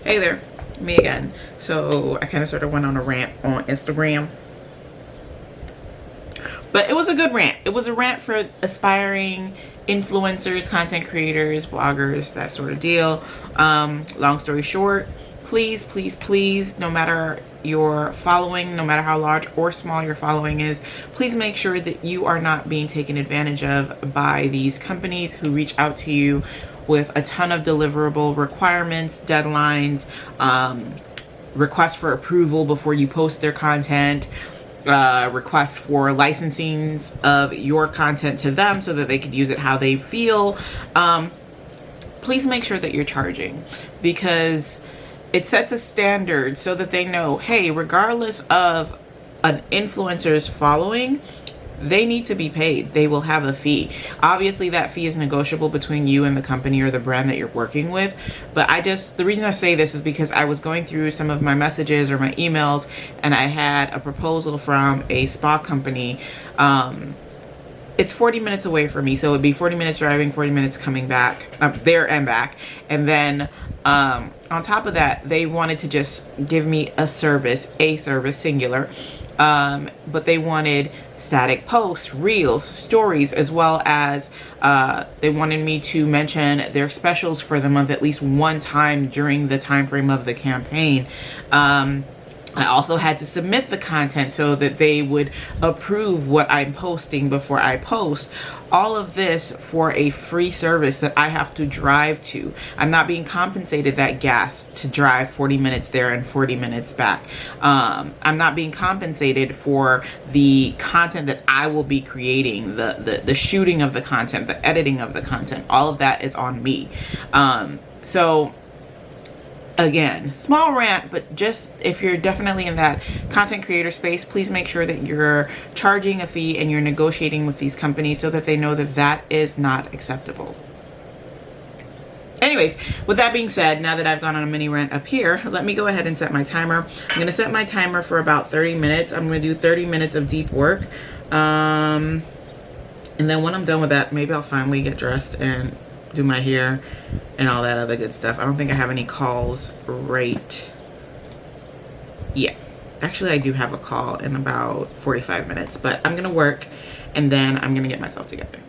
Hey there, me again. So I kind of sort of went on a rant on Instagram, but it was a good rant. It was a rant for aspiring influencers, content creators, bloggers, that sort of deal. Long story short, please, please, please, no matter your following, no matter how large or small your following is, please make sure that you are not being taken advantage of by these companies who reach out to you with a ton of deliverable requirements, deadlines, requests for approval before you post their content, requests for licensings of your content to them so that they could use it how they feel. Please make sure that you're charging, because it sets a standard so that they know, hey, regardless of an influencer's following, they need to be paid. They will have a fee. Obviously, that fee is negotiable between you and the company or the brand that you're working with. But the reason I say this is because I was going through some of my messages or my emails, and I had a proposal from a spa company. It's 40 minutes away from me, so it'd be 40 minutes driving, 40 minutes coming back, there and back. And then on top of that, they wanted to just give me a service singular. But they wanted static posts, reels, stories, as well as they wanted me to mention their specials for the month at least one time during the time frame of the campaign. I also had to submit the content so that they would approve what I'm posting before I post. All of this for a free service that I have to drive to. I'm not being compensated that gas to drive 40 minutes there and 40 minutes back. I'm not being compensated for the content that I will be creating, the shooting of the content, the editing of the content. All of that is on me. So again, small rant, but just if you're definitely in that content creator space, please make sure that you're charging a fee and you're negotiating with these companies so that they know that that is not acceptable. Anyways, with that being said, now that I've gone on a mini rant up here, let me go ahead and set my timer. I'm going to set my timer for about 30 minutes. I'm going to do 30 minutes of deep work. And then when I'm done with that, maybe I'll finally get dressed and do my hair and all that other good stuff. I don't think I have any calls right yet. Actually, I do have a call in about 45 minutes, but I'm gonna work and then I'm gonna get myself together.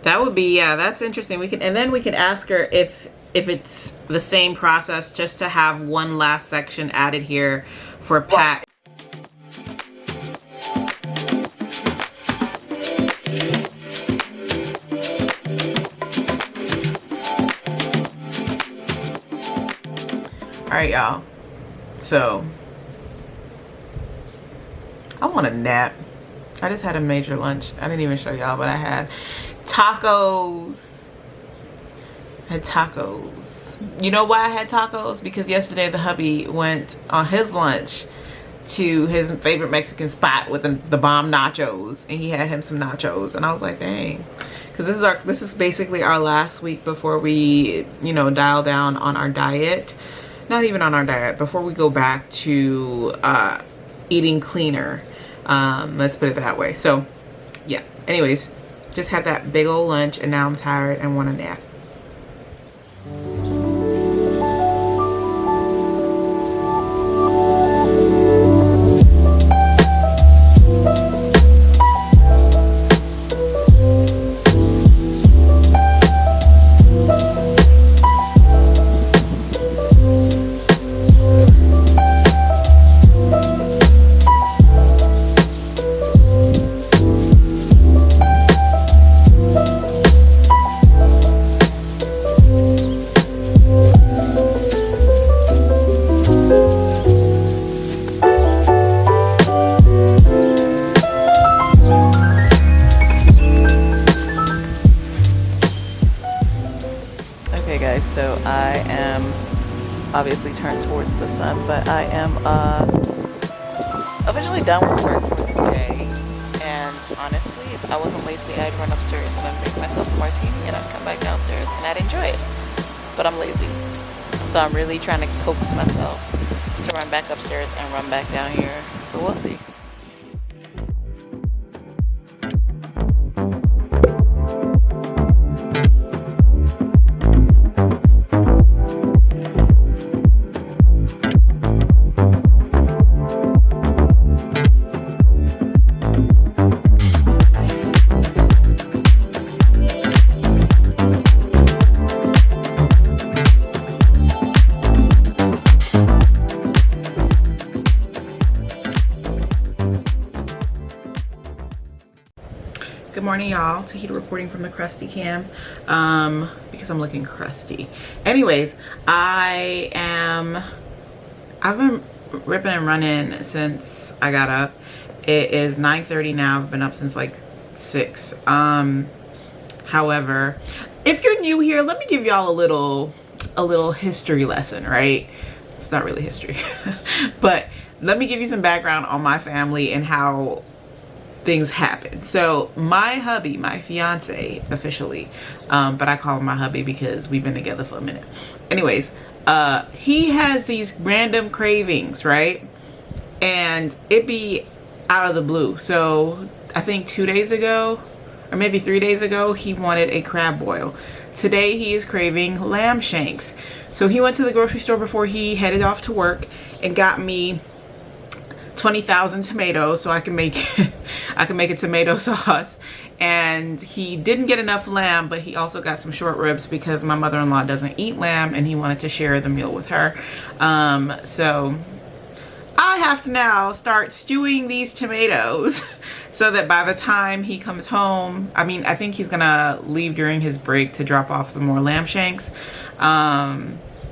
That would be, yeah, that's interesting. And then we could ask her if it's the same process, just to have one last section added here for Pat. All right, y'all. So I want a nap. I just had a major lunch. I didn't even show y'all, but I had tacos. You know why I had tacos? Because yesterday the hubby went on his lunch to his favorite Mexican spot with the bomb nachos, and he had him some nachos, and I was like, dang, because this is basically our last week before we, you know, dial down on our diet. Not even on our diet, before we go back to eating cleaner. Let's put it that way. So yeah, anyways, just had that big old lunch, and now I'm tired and want a nap. So I am obviously turned towards the sun, but I am officially done with work for the day. And honestly, if I wasn't lazy, I'd run upstairs and I'd make myself a martini and I'd come back downstairs and I'd enjoy it. But I'm lazy. So I'm really trying to coax myself to run back upstairs and run back down here. But we'll see. Good morning, y'all. Tahita reporting from the crusty cam, because I'm looking crusty. Anyways, I've been ripping and running since I got up. It is 9:30 now. I've been up since like 6. However, if you're new here, let me give y'all a little history lesson, right? It's not really history, but let me give you some background on my family and how things happen. So my hubby, my fiance officially, but I call him my hubby because we've been together for a minute. Anyways, he has these random cravings, right? And it be out of the blue. So I think 2 days ago, or maybe 3 days ago, he wanted a crab boil. Today he is craving lamb shanks. So he went to the grocery store before he headed off to work and got me 20,000 tomatoes so I can make a tomato sauce. And he didn't get enough lamb, but he also got some short ribs because my mother-in-law doesn't eat lamb and he wanted to share the meal with her. So I have to now start stewing these tomatoes so that by the time he comes home, I think he's gonna leave during his break to drop off some more lamb shanks.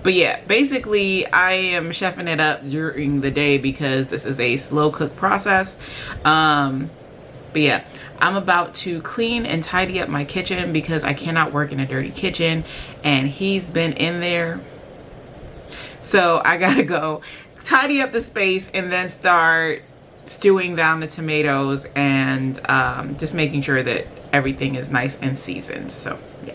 But yeah, basically I am chefing it up during the day because this is a slow cook process. But yeah, I'm about to clean and tidy up my kitchen because I cannot work in a dirty kitchen and he's been in there. So I gotta go tidy up the space and then start stewing down the tomatoes and just making sure that everything is nice and seasoned. So yeah.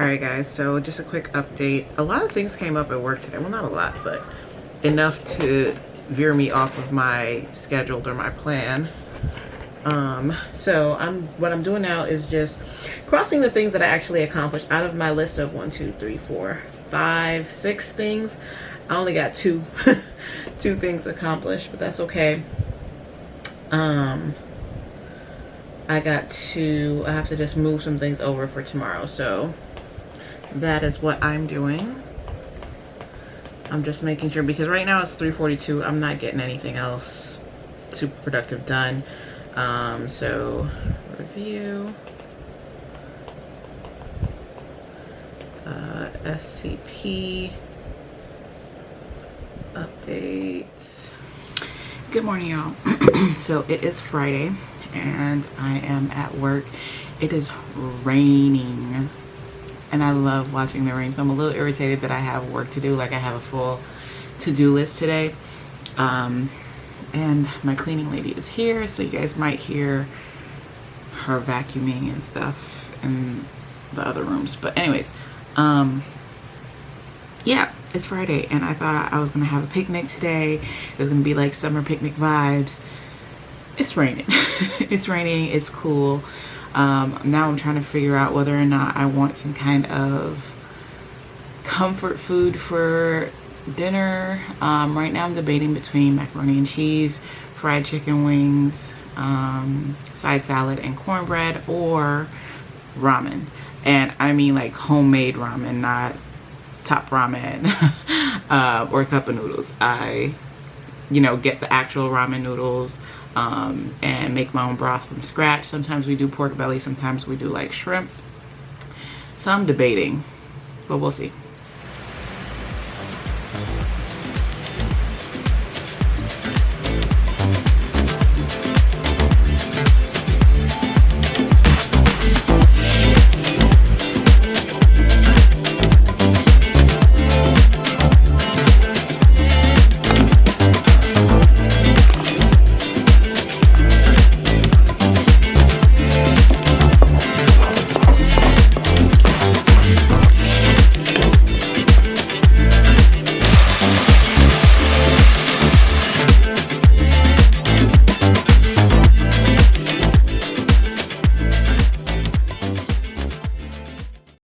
Alright guys, so just a quick update. A lot of things came up at work today. Well, not a lot, but enough to veer me off of my scheduled or my plan. So what I'm doing now is just crossing the things that I actually accomplished out of my list of 1, 2, 3, 4, 5, 6 things. I only got 2 2 things accomplished, but that's okay. I have to just move some things over for tomorrow, so that is what I'm doing. I'm just making sure, because right now it's 3:42. I'm not getting anything else super productive done. So review, SCP updates. Good morning, y'all. So it is Friday and I am at work. It is raining and I love watching the rain, so I'm a little irritated that I have work to do. Like, I have a full to-do list today. And my cleaning lady is here, so you guys might hear her vacuuming and stuff in the other rooms. But anyways, yeah, it's Friday and I thought I was gonna have a picnic today. It's gonna be like summer picnic vibes. It's raining. It's raining, it's cool. Now I'm trying to figure out whether or not I want some kind of comfort food for dinner. Right now I'm debating between macaroni and cheese, fried chicken wings, side salad and cornbread, or ramen. And I mean like homemade ramen, not Top Ramen or cup of noodles. I, get the actual ramen noodles and make my own broth from scratch. Sometimes we do pork belly, sometimes we do like shrimp. So I'm debating, but we'll see.